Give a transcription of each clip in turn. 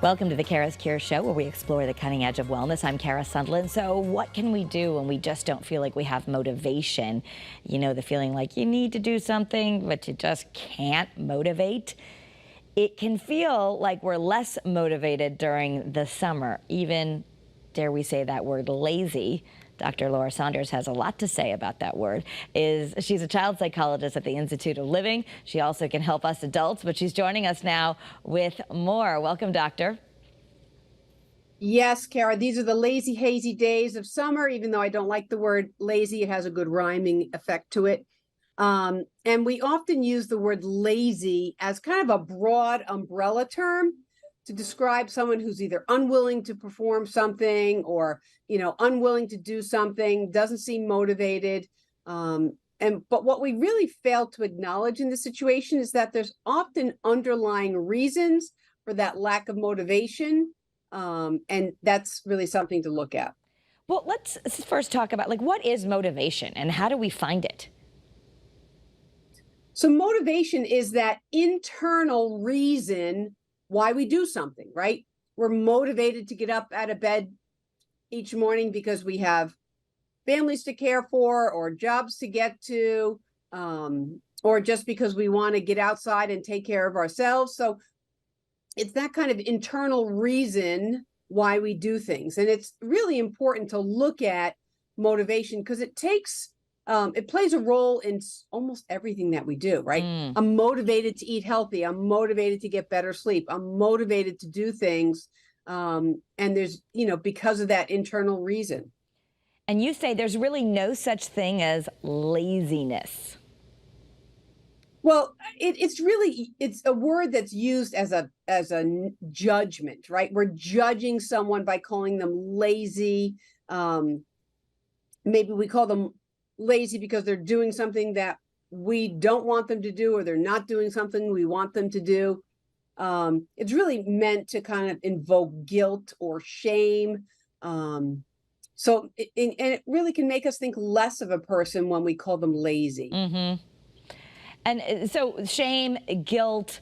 Welcome to the Kara's Cure Show, where we explore the cutting edge of wellness. I'm Kara Sundlin. So what can we do when we just don't feel like we have motivation? You know, the feeling like you need to do something, but you just can't motivate. It can feel like we're less motivated during the summer, even, dare we say that word, lazy. Dr. Laura Saunders has a lot to say about that word. She's a child psychologist at the Institute of Living. She also can help us adults, but she's joining us now with more. Welcome, doctor. Yes, Kara, these are the lazy, hazy days of summer. Even though I don't like the word lazy, it has a good rhyming effect to it. And we often use the word lazy as kind of a broad umbrella term to describe someone who's either unwilling to perform something or, unwilling to do something, doesn't seem motivated. But what we really fail to acknowledge in this situation is that there's often underlying reasons for that lack of motivation. And that's really something to look at. Well, let's first talk about, what is motivation and how do we find it? So motivation is that internal reason why we do something, right? We're motivated to get up out of bed each morning because we have families to care for or jobs to get to, or just because we want to get outside and take care of ourselves. So it's that kind of internal reason why we do things. And it's really important to look at motivation because it plays a role in almost everything that we do, right? I'm motivated to eat healthy. I'm motivated to get better sleep. I'm motivated to do things. And there's, because of that internal reason. And you say there's really no such thing as laziness. Well, it's a word that's used as a judgment, right? We're judging someone by calling them lazy. Maybe we call them lazy because they're doing something that we don't want them to do, or they're not doing something we want them to do. It's really meant to kind of invoke guilt or shame. So it really can make us think less of a person when we call them lazy. Mm-hmm. And so shame, guilt,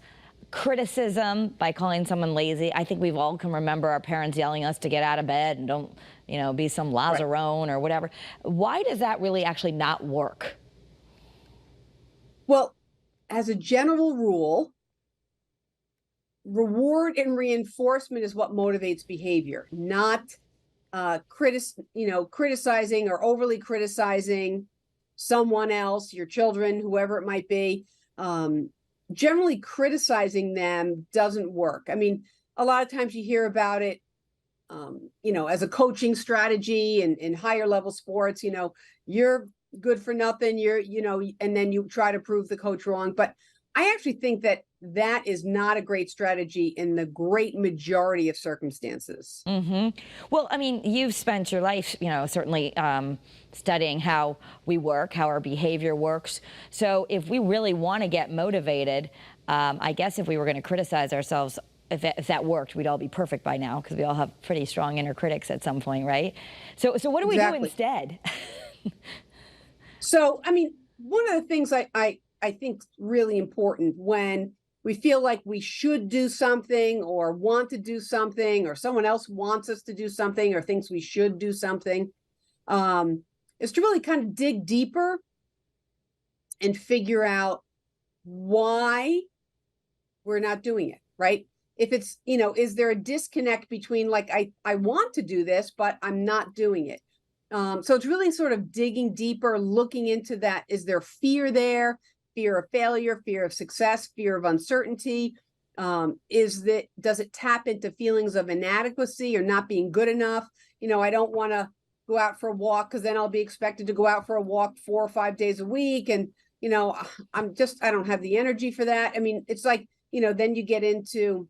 criticism by calling someone lazy. I think we've all can remember our parents yelling us to get out of bed and don't, be some Lazarone or whatever. Why does that really actually not work? Well, as a general rule, reward and reinforcement is what motivates behavior, not criticizing or overly criticizing someone else, your children, whoever it might be. Generally criticizing them doesn't work. I mean, a lot of times you hear about it, as a coaching strategy in higher level sports, you're good for nothing, and then you try to prove the coach wrong. But I actually think that is not a great strategy in the great majority of circumstances. Mm-hmm. Well, I mean, you've spent your life, certainly studying how we work, how our behavior works. So if we really want to get motivated, I guess if we were going to criticize ourselves, if that worked, we'd all be perfect by now because we all have pretty strong inner critics at some point, right? So what do we do instead? So, I mean, one of the things I think really important when we feel like we should do something or want to do something, or someone else wants us to do something or thinks we should do something, is to really kind of dig deeper and figure out why we're not doing it, right? If it's, is there a disconnect between I want to do this, but I'm not doing it? So it's really sort of digging deeper, looking into that. Is there fear there? Fear of failure, fear of success, fear of uncertainty? Does it tap into feelings of inadequacy or not being good enough? I don't want to go out for a walk because then I'll be expected to go out for a walk 4 or 5 days a week. And, I don't have the energy for that. I mean, it's like, then you get into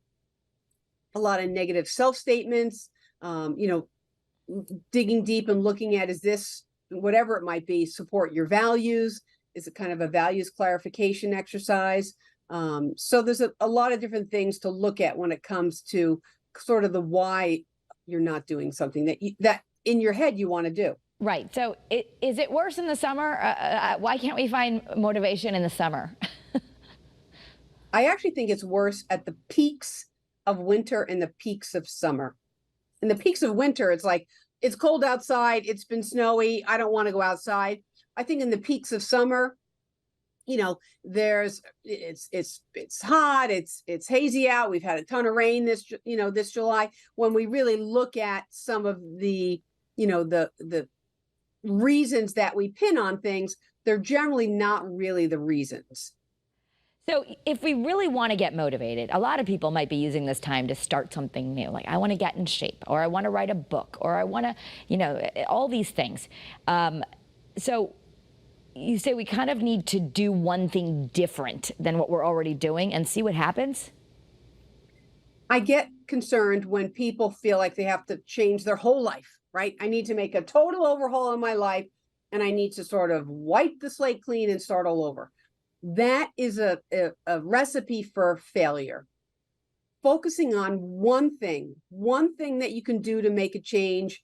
a lot of negative self-statements, digging deep and looking at, is this, whatever it might be, support your values? Is it kind of a values clarification exercise? So there's a lot of different things to look at when it comes to sort of the why you're not doing something that in your head you want to do. Right. So is it worse in the summer? Why can't we find motivation in the summer? I actually think it's worse at the peaks of winter and the peaks of summer. In the peaks of winter, it's like, it's cold outside, it's been snowy, I don't want to go outside. I think in the peaks of summer, it's hot, it's hazy out. We've had a ton of rain this July. When we really look at some of the reasons that we pin on things, they're generally not really the reasons. So if we really want to get motivated, a lot of people might be using this time to start something new. Like, I want to get in shape, or I want to write a book, or I want to, all these things. So you say we kind of need to do one thing different than what we're already doing and see what happens? I get concerned when people feel like they have to change their whole life, right? I need to make a total overhaul in my life, and I need to sort of wipe the slate clean and start all over. That is a recipe for failure. Focusing on one thing that you can do to make a change.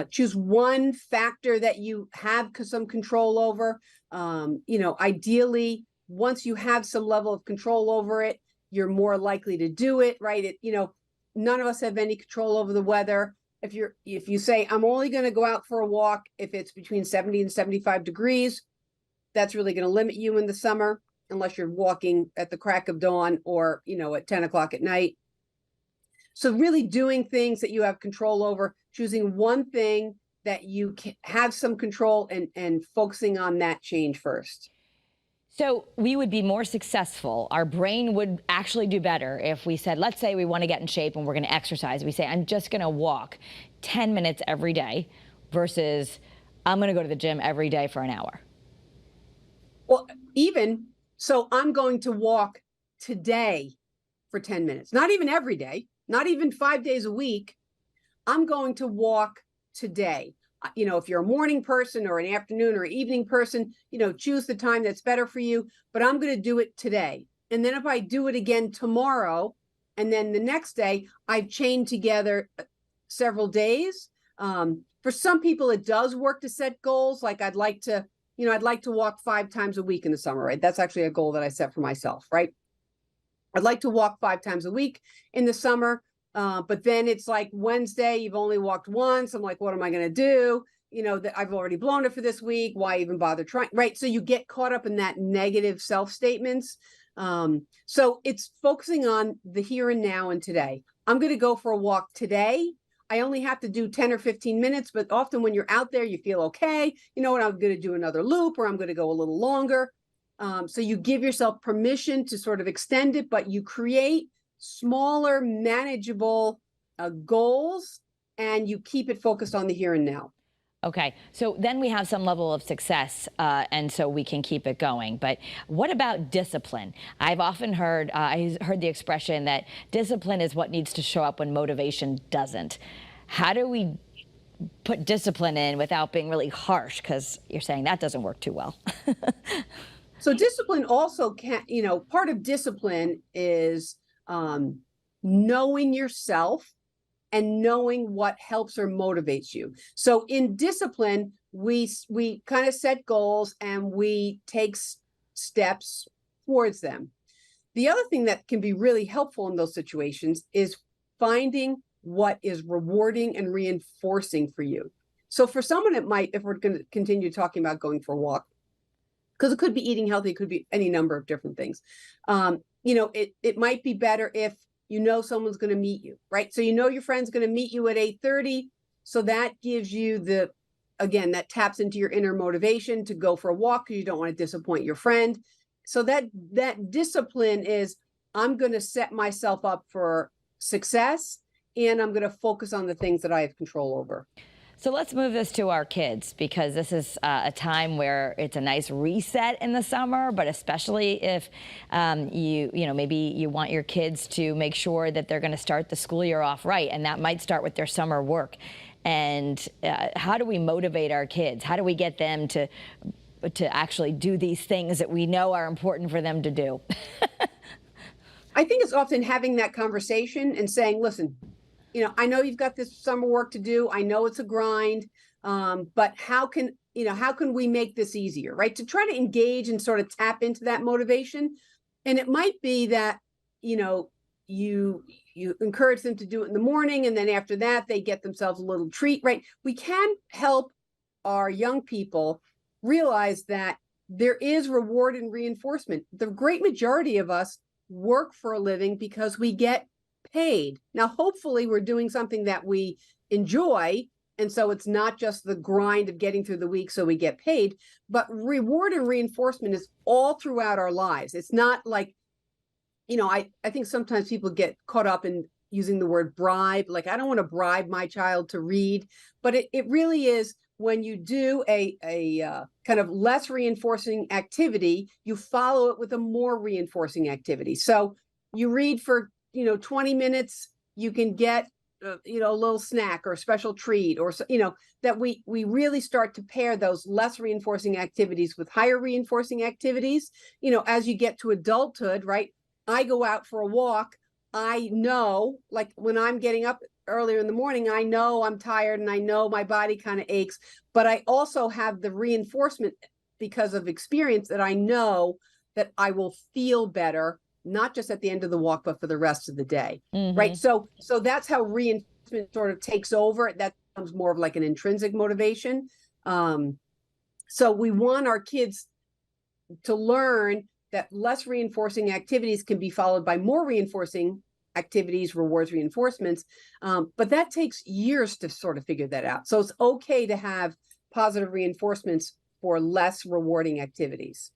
Choose one factor that you have some control over. Ideally, once you have some level of control over it, you're more likely to do it, right? None of us have any control over the weather. If you say, I'm only going to go out for a walk if it's between 70 and 75 degrees, that's really going to limit you in the summer, unless you're walking at the crack of dawn or, at 10 o'clock at night. So really doing things that you have control over, choosing one thing that you have some control, and focusing on that change first. So we would be more successful. Our brain would actually do better if we said, let's say we want to get in shape and we're going to exercise. We say, I'm just going to walk 10 minutes every day versus I'm going to go to the gym every day for an hour. Well, so I'm going to walk today for 10 minutes, not even every day, not even 5 days a week. I'm going to walk today. If you're a morning person or an afternoon or evening person, choose the time that's better for you, but I'm going to do it today. And then if I do it again tomorrow, and then the next day, I've chained together several days. For some people, it does work to set goals. Like I'd like to walk 5 times a week in the summer, right? That's actually a goal that I set for myself, right? I'd like to walk 5 times a week in the summer. But then it's like Wednesday, you've only walked once. I'm like, what am I going to do? That I've already blown it for this week. Why even bother trying? Right. So you get caught up in that negative self-statements. So it's focusing on the here and now and today. I'm going to go for a walk today. I only have to do 10 or 15 minutes, but often when you're out there, you feel okay. You know what? I'm going to do another loop, or I'm going to go a little longer. So you give yourself permission to sort of extend it, but you create smaller, manageable goals, and you keep it focused on the here and now. Okay, so then we have some level of success, and so we can keep it going. But what about discipline? I've often heard, I heard the expression that discipline is what needs to show up when motivation doesn't. How do we put discipline in without being really harsh? Because you're saying that doesn't work too well. So discipline also can, part of discipline is knowing yourself and knowing what helps or motivates you. So in discipline, we kind of set goals and we take steps towards them. The other thing that can be really helpful in those situations is finding what is rewarding and reinforcing for you. So for someone, it might, if we're going to continue talking about going for a walk, because it could be eating healthy, it could be any number of different things. It might be better if someone's going to meet you, right? So your friend's going to meet you at 8:30. So that gives you that taps into your inner motivation to go for a walk because you don't want to disappoint your friend. So that discipline is, I'm going to set myself up for success, and I'm going to focus on the things that I have control over. So let's move this to our kids, because this is a time where it's a nice reset in the summer, but especially if maybe you want your kids to make sure that they're going to start the school year off right, and that might start with their summer work. And how do we motivate our kids? How do we get them to actually do these things that we know are important for them to do? I think it's often having that conversation and saying, listen, I know you've got this summer work to do. I know it's a grind, but how can we make this easier, right? To try to engage and sort of tap into that motivation. And it might be that, you you encourage them to do it in the morning, and then after that they get themselves a little treat, right? We can help our young people realize that there is reward and reinforcement. The great majority of us work for a living because we get paid. Now, hopefully we're doing something that we enjoy, and so it's not just the grind of getting through the week so we get paid, but reward and reinforcement is all throughout our lives. It's not like, I think sometimes people get caught up in using the word bribe. Like, I don't want to bribe my child to read, but it really is when you do a kind of less reinforcing activity, you follow it with a more reinforcing activity. So you read for 20 minutes, you can get a little snack or a special treat, or that we really start to pair those less reinforcing activities with higher reinforcing activities. As you get to adulthood, right? I go out for a walk. I know, like when I'm getting up earlier in the morning, I know I'm tired and I know my body kind of aches, but I also have the reinforcement because of experience that I know that I will feel better, not just at the end of the walk, but for the rest of the day. Mm-hmm. Right. So that's how reinforcement sort of takes over. That becomes more of like an intrinsic motivation. So we want our kids to learn that less reinforcing activities can be followed by more reinforcing activities, rewards, reinforcements. But that takes years to sort of figure that out. So it's okay to have positive reinforcements for less rewarding activities.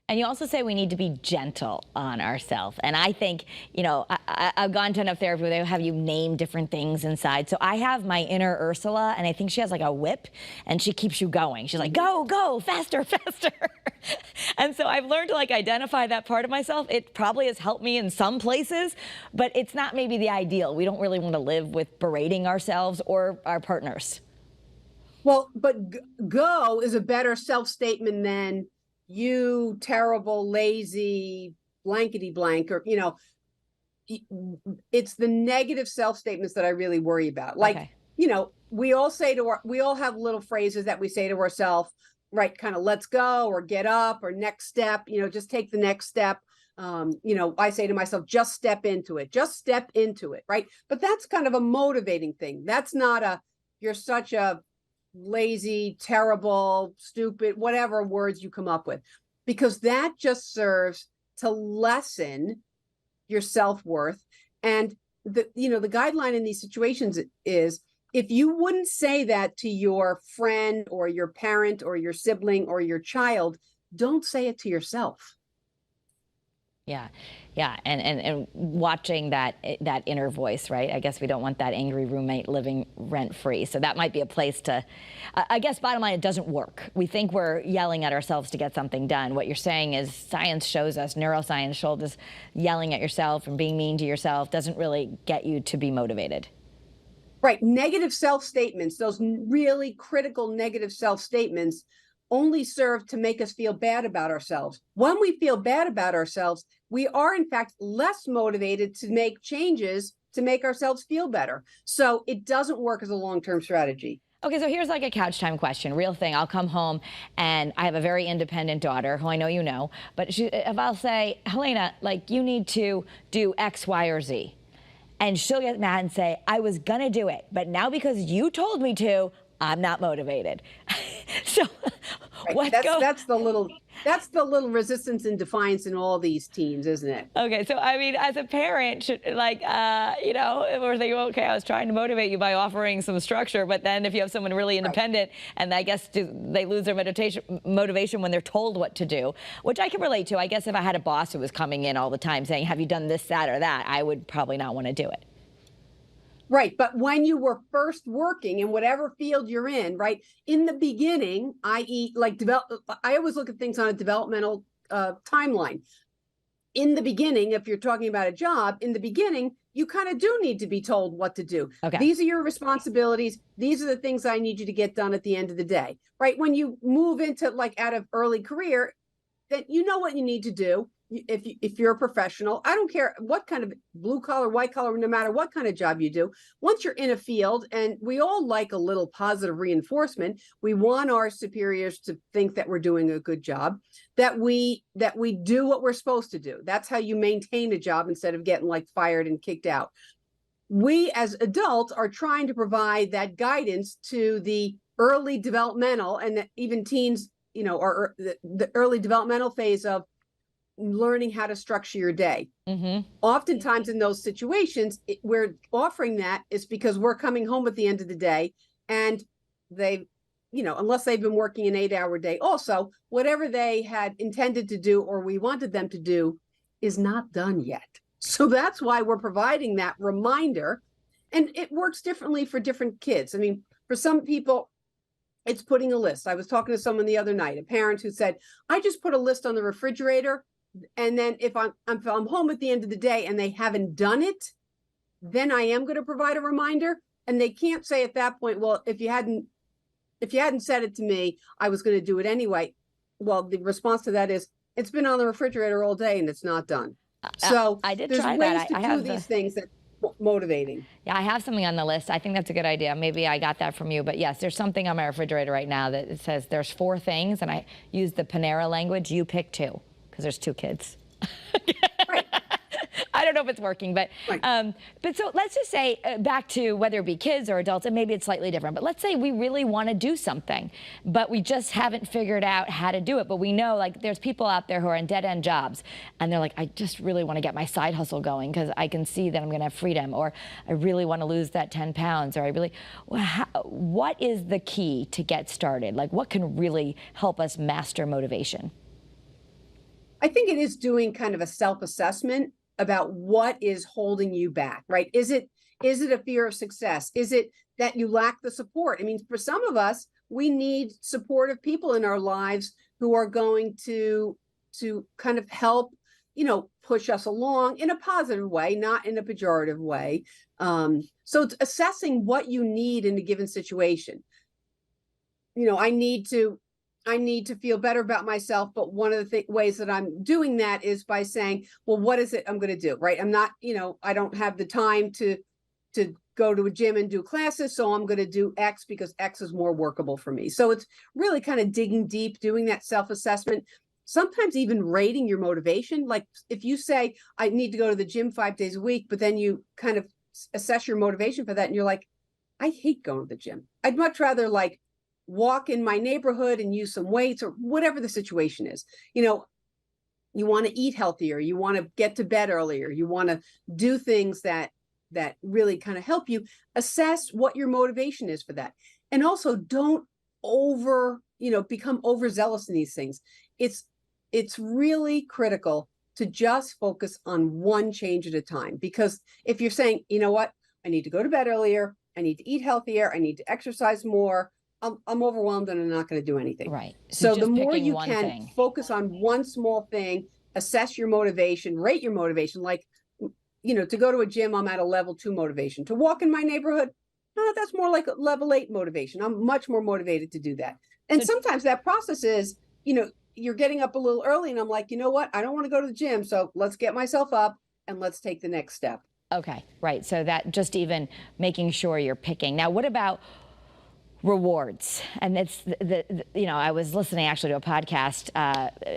And you also say we need to be gentle on ourselves. And I think, I've gone to enough therapy where they have you name different things inside. So I have my inner Ursula, and I think she has like a whip, and she keeps you going. She's like, go, go, faster, faster. And so I've learned to identify that part of myself. It probably has helped me in some places, but it's not maybe the ideal. We don't really want to live with berating ourselves or our partners. Well, but go is a better self-statement than you terrible, lazy, blankety blank, or, it's the negative self-statements that I really worry about. Like, okay. We all have little phrases that we say to ourselves, right? Kind of let's go, or get up, or next step, just take the next step. I say to myself, just step into it, right? But that's kind of a motivating thing. That's not you're such a lazy, terrible, stupid, whatever words you come up with, because that just serves to lessen your self-worth. And the guideline in these situations is, if you wouldn't say that to your friend or your parent or your sibling or your child, don't say it to yourself. Yeah. Yeah. And watching that inner voice, right? I guess we don't want that angry roommate living rent free. So that might be a place to, I guess, bottom line, it doesn't work. We think we're yelling at ourselves to get something done. What you're saying is science shows us, neuroscience shows us, yelling at yourself and being mean to yourself doesn't really get you to be motivated. Right. Negative self-statements, those really critical negative self-statements, only serve to make us feel bad about ourselves. When we feel bad about ourselves, we are in fact less motivated to make changes to make ourselves feel better. So it doesn't work as a long-term strategy. Okay, so here's like a couch time question, real thing. I'll come home and I have a very independent daughter who I know you know, but if I'll say, Helena, you need to do X, Y, or Z. And she'll get mad and say, I was gonna do it, but now because you told me to, I'm not motivated. So right. That's the little resistance and defiance in all these teens, isn't it? Okay, so I mean, as a parent, we're thinking, okay, I was trying to motivate you by offering some structure, but then if you have someone really independent, right, and I guess they lose their motivation when they're told what to do, which I can relate to. I guess if I had a boss who was coming in all the time saying, have you done this, that, or that, I would probably not want to do it. Right. But when you were first working in whatever field you're in, right, in the beginning, i.e. I always look at things on a developmental timeline. In the beginning, if you're talking about a job, in the beginning, you kind of do need to be told what to do. Okay. These are your responsibilities. These are the things I need you to get done at the end of the day, right? When you move into out of early career, then you know what you need to do. if you're a professional, I don't care what kind of blue collar, white collar, no matter what kind of job you do, once you're in a field, and we all like a little positive reinforcement, we want our superiors to think that we're doing a good job, that we do what we're supposed to do. That's how you maintain a job instead of getting like fired and kicked out. We as adults are trying to provide that guidance to the early developmental, and even teens, or the early developmental phase of learning how to structure your day. Oftentimes in those situations, we're offering that is because we're coming home at the end of the day, and they, unless they've been working an 8-hour day, also, whatever they had intended to do or we wanted them to do is not done yet. So that's why we're providing that reminder. And it works differently for different kids. I mean, for some people, it's putting a list. I was talking to someone the other night, a parent who said, I just put a list on the refrigerator, and then if I'm home at the end of the day and they haven't done it, then I am going to provide a reminder. And they can't say at that point, well, if you hadn't said it to me, I was going to do it anyway. Well, the response to that is, it's been on the refrigerator all day and it's not done. So I did there's try ways that. to do these things that motivating. Yeah, I have something on the list. I think that's a good idea. Maybe I got that from you, but yes, there's something on my refrigerator right now that it says there's 4 things, and I use the Panera language. You pick 2, because there's 2 kids. Right. I don't know if it's working, but so let's just say back to whether it be kids or adults, and maybe it's slightly different, but let's say we really want to do something, but we just haven't figured out how to do it. But we know, like, there's people out there who are in dead-end jobs, and they're like, I just really want to get my side hustle going because I can see that I'm going to have freedom, or I really want to lose that 10 pounds, or I really, what is the key to get started? Like, what can really help us master motivation? I think it is doing kind of a self-assessment about what is holding you back, right? Is it a fear of success? Is it that you lack the support? I mean, for some of us, we need supportive people in our lives who are going to kind of help, push us along in a positive way, not in a pejorative way. So it's assessing what you need in a given situation. I need to feel better about myself. But one of the ways that I'm doing that is by saying, well, what is it I'm going to do? Right. I'm not, I don't have the time to go to a gym and do classes. So I'm going to do X because X is more workable for me. So it's really kind of digging deep, doing that self-assessment, sometimes even rating your motivation. Like if you say, I need to go to the gym 5 days a week, but then you kind of assess your motivation for that. And you're like, I hate going to the gym. I'd much rather walk in my neighborhood and use some weights, or whatever the situation is. You want to eat healthier, you want to get to bed earlier, you want to do things that really kind of help you. Assess what your motivation is for that. And also don't become overzealous in these things. It's really critical to just focus on one change at a time. Because if you're saying, you know what, I need to go to bed earlier, I need to eat healthier, I need to exercise more, I'm overwhelmed and I'm not going to do anything. Right. So the more you can focus on one small thing, assess your motivation, rate your motivation. Like, to go to a gym, I'm at a level 2 motivation. To walk in my neighborhood, that's more like a level 8 motivation. I'm much more motivated to do that. And sometimes that process is, you're getting up a little early and I'm like, you know what? I don't want to go to the gym. So let's get myself up and let's take the next step. Okay. Right. So that just even making sure you're picking. Now, what about rewards? And it's I was listening actually to a podcast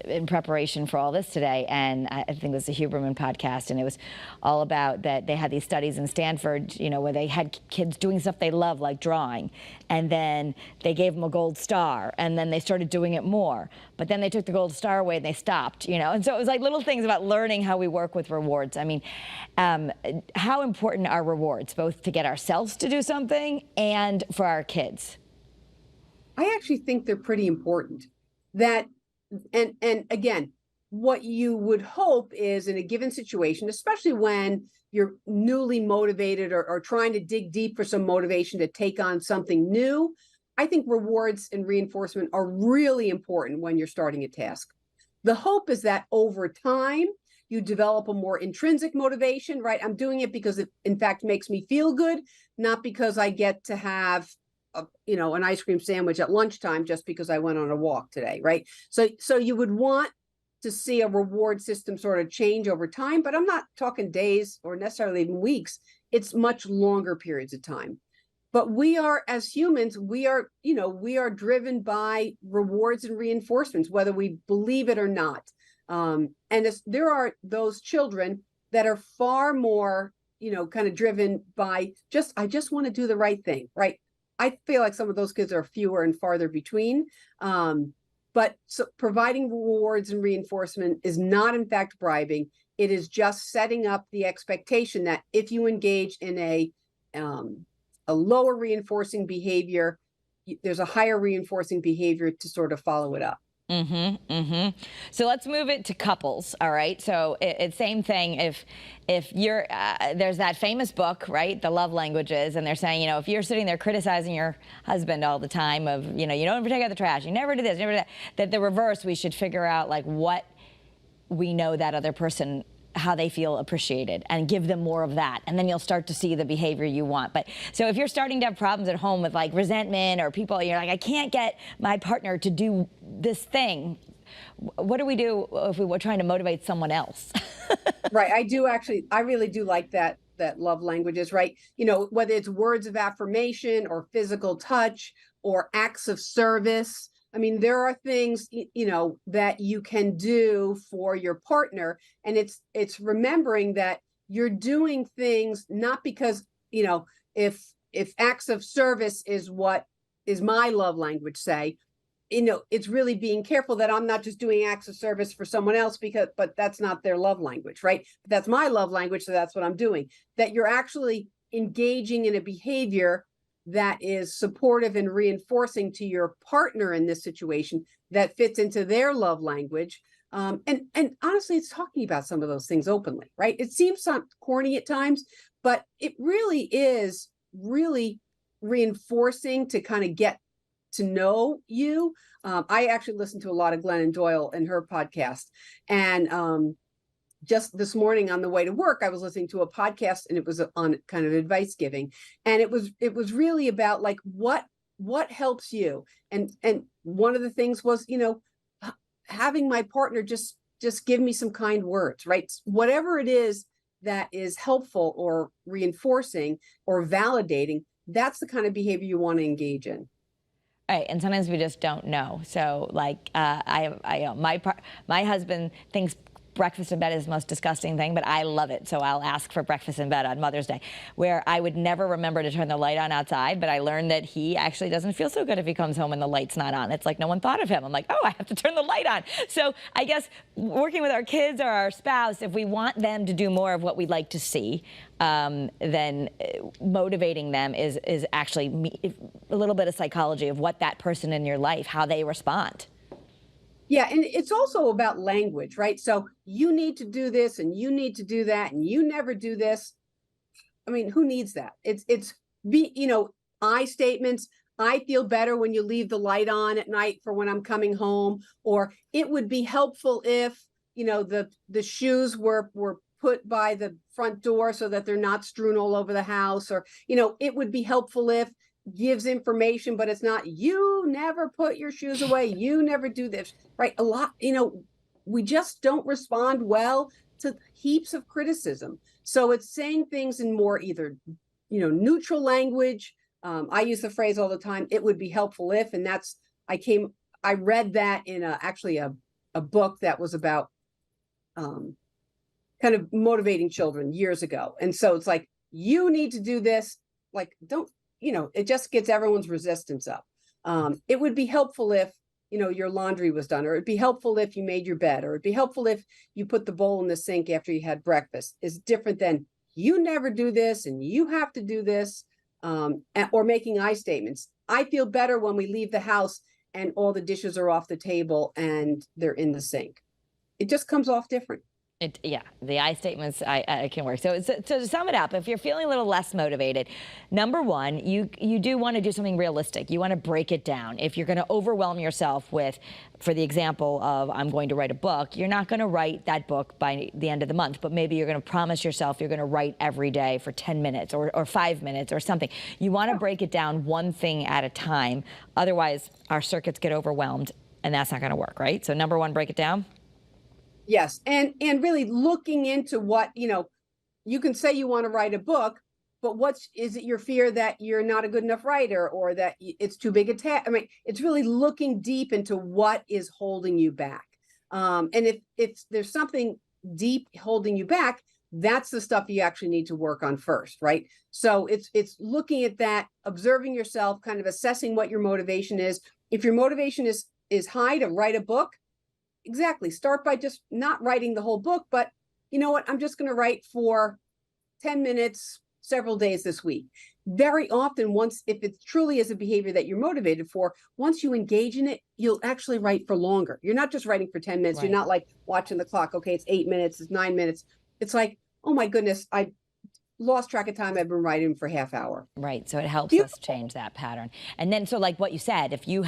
in preparation for all this today, and I think it was the Huberman podcast, and it was all about that they had these studies in Stanford, where they had kids doing stuff they love, like drawing, and then they gave them a gold star, and then they started doing it more, but then they took the gold star away and they stopped, and so it was like little things about learning how we work with rewards. I mean, how important are rewards, both to get ourselves to do something and for our kids? I actually think they're pretty important. And again, what you would hope is in a given situation, especially when you're newly motivated or trying to dig deep for some motivation to take on something new, I think rewards and reinforcement are really important when you're starting a task. The hope is that over time, you develop a more intrinsic motivation, right? I'm doing it because it, in fact, makes me feel good, not because I get to have an ice cream sandwich at lunchtime just because I went on a walk today, right? So you would want to see a reward system sort of change over time, but I'm not talking days or necessarily even weeks. It's much longer periods of time. But we are, as humans, we are driven by rewards and reinforcements, whether we believe it or not. There are those children that are far more, kind of driven by I just want to do the right thing, right? I feel like some of those kids are fewer and farther between. But so providing rewards and reinforcement is not, in fact, bribing. It is just setting up the expectation that if you engage in a lower reinforcing behavior, there's a higher reinforcing behavior to sort of follow it up. So let's move it to couples. All right. So it's same thing. If you're there's that famous book, right, The Love Languages, and they're saying, if you're sitting there criticizing your husband all the time of, you don't ever take out the trash, you never do this, you never do that the reverse, we should figure out like what we know that other person, how they feel appreciated, and give them more of that, and then you'll start to see the behavior you want. But so if you're starting to have problems at home with like resentment or people, you're like, I can't get my partner to do this thing, what do we do if we're trying to motivate someone else? Right. I really do like that love languages, right? Whether it's words of affirmation or physical touch or acts of service. I mean, there are things, that you can do for your partner. And it's remembering that you're doing things not because, if acts of service is what is my love language, say, it's really being careful that I'm not just doing acts of service for someone else but that's not their love language, right? But that's my love language. So that's what I'm doing. That you're actually engaging in a behavior that is supportive and reinforcing to your partner in this situation that fits into their love language. And honestly, it's talking about some of those things openly, right? It seems corny at times, but it really is really reinforcing to kind of get to know you. I actually listen to a lot of Glennon Doyle in her podcast. And just this morning on the way to work, I was listening to a podcast, and it was on kind of advice giving. And it was really about like, what helps you? And one of the things was, having my partner just give me some kind words, right? Whatever it is that is helpful or reinforcing or validating, that's the kind of behavior you want to engage in. Right, and sometimes we just don't know. So, like, my husband thinks breakfast in bed is the most disgusting thing, but I love it. So I'll ask for breakfast in bed on Mother's Day, where I would never remember to turn the light on outside, but I learned that he actually doesn't feel so good if he comes home and the light's not on. It's like no one thought of him. I'm like, oh, I have to turn the light on. So I guess working with our kids or our spouse, if we want them to do more of what we'd like to see, then motivating them is actually a little bit of psychology of what that person in your life, how they respond. Yeah, and it's also about language, right? So you need to do this and you need to do that and you never do this. I mean, who needs that? I statements. I feel better when you leave the light on at night for when I'm coming home. Or it would be helpful if, the shoes were put by the front door so that they're not strewn all over the house. Or, it would be helpful if gives information, but it's not, you never put your shoes away, you never do this, right? A lot, we just don't respond well to heaps of criticism. So it's saying things in more either, neutral language. I use the phrase all the time, it would be helpful if, and I read that in a book that was about kind of motivating children years ago. And so it's like, you need to do this, like, don't, it just gets everyone's resistance up. It would be helpful if, your laundry was done, or it'd be helpful if you made your bed, or it'd be helpful if you put the bowl in the sink after you had breakfast. Is different than you never do this and you have to do this, or making I statements. I feel better when we leave the house and all the dishes are off the table and they're in the sink. It just comes off different. The I statements I can work. So to sum it up, if you're feeling a little less motivated, number one, you do want to do something realistic. You want to break it down. If you're going to overwhelm yourself with, for the example of I'm going to write a book, you're not going to write that book by the end of the month, but maybe you're going to promise yourself you're going to write every day for 10 minutes or 5 minutes or something. You want to break it down one thing at a time. Otherwise, our circuits get overwhelmed, and that's not going to work, right? So number one, break it down. Yes. And really looking into what, you can say you want to write a book, but is it your fear that you're not a good enough writer, or that it's too big a task? I mean, it's really looking deep into what is holding you back. And if there's something deep holding you back, that's the stuff you actually need to work on first, right? So it's looking at that, observing yourself, kind of assessing what your motivation is. If your motivation is high to write a book, exactly, start by just not writing the whole book, but you know what, I'm just going to write for 10 minutes several days this week. Very often, if it truly is a behavior that you're motivated for, once you engage in it, you'll actually write for longer. You're not just writing for 10 minutes. Right. You're not like watching the clock. Okay, it's 8 minutes, it's 9 minutes. It's like, oh my goodness, I lost track of time. I've been writing for half hour. Right. So it helps us change that pattern. And then, so like what you said, if you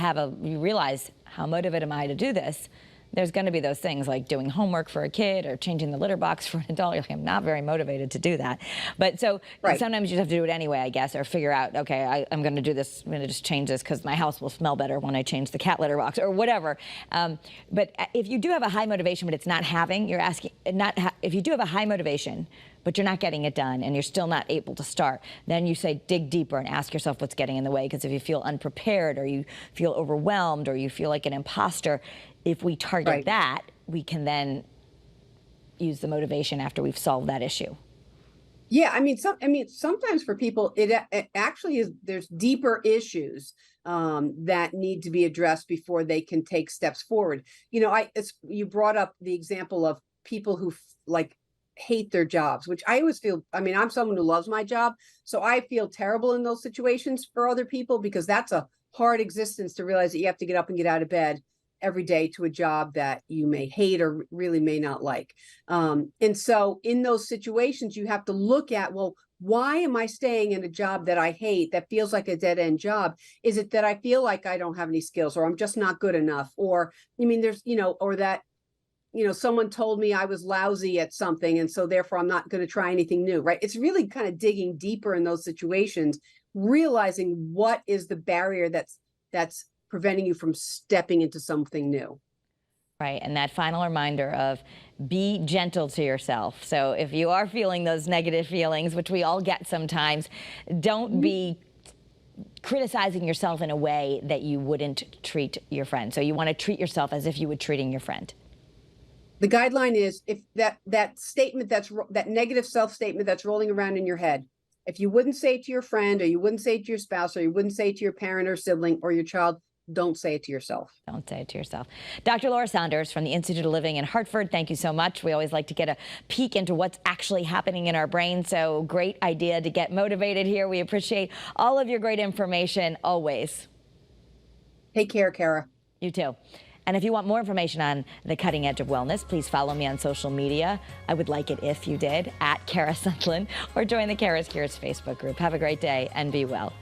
realize, how motivated am I to do this? There's going to be those things like doing homework for a kid or changing the litter box for an adult. You're like, I'm not very motivated to do that. But so sometimes you just have to do it anyway, I guess, or figure out, okay, I'm going to do this. I'm going to just change this because my house will smell better when I change the cat litter box or whatever. But if you do have a high motivation, but it's not having, if you do have a high motivation, but you're not getting it done and you're still not able to start, then you say dig deeper and ask yourself what's getting in the way. Because if you feel unprepared or you feel overwhelmed or you feel like an imposter, if we target that, we can then use the motivation after we've solved that issue. Yeah, I mean, sometimes for people, it actually is. There's deeper issues that need to be addressed before they can take steps forward. You brought up the example of people who hate their jobs, which I always feel. I mean, I'm someone who loves my job, so I feel terrible in those situations for other people, because that's a hard existence to realize that you have to get up and get out of bed every day to a job that you may hate or really may not like. And so in those situations, you have to look at, well, why am I staying in a job that I hate, that feels like a dead end job? Is it that I feel like I don't have any skills, or I'm just not good enough? Or, I mean, or that, someone told me I was lousy at something, and so therefore I'm not going to try anything new, right? It's really kind of digging deeper in those situations, realizing what is the barrier that's preventing you from stepping into something new. Right. And that final reminder of be gentle to yourself. So if you are feeling those negative feelings, which we all get sometimes, don't be criticizing yourself in a way that you wouldn't treat your friend. So you want to treat yourself as if you were treating your friend. The guideline is, if that statement, that negative self-statement that's rolling around in your head, if you wouldn't say it to your friend, or you wouldn't say it to your spouse, or you wouldn't say it to your parent or sibling or your child, don't say it to yourself. Don't say it to yourself. Dr. Laura Saunders from the Institute of Living in Hartford, thank you so much. We always like to get a peek into what's actually happening in our brain, so great idea to get motivated here. We appreciate all of your great information always. Take care, Kara. You too. And if you want more information on the cutting edge of wellness, please follow me on social media. I would like it if you did, at Kara Sundlin, or join the Kara's Cures Facebook group. Have a great day and be well.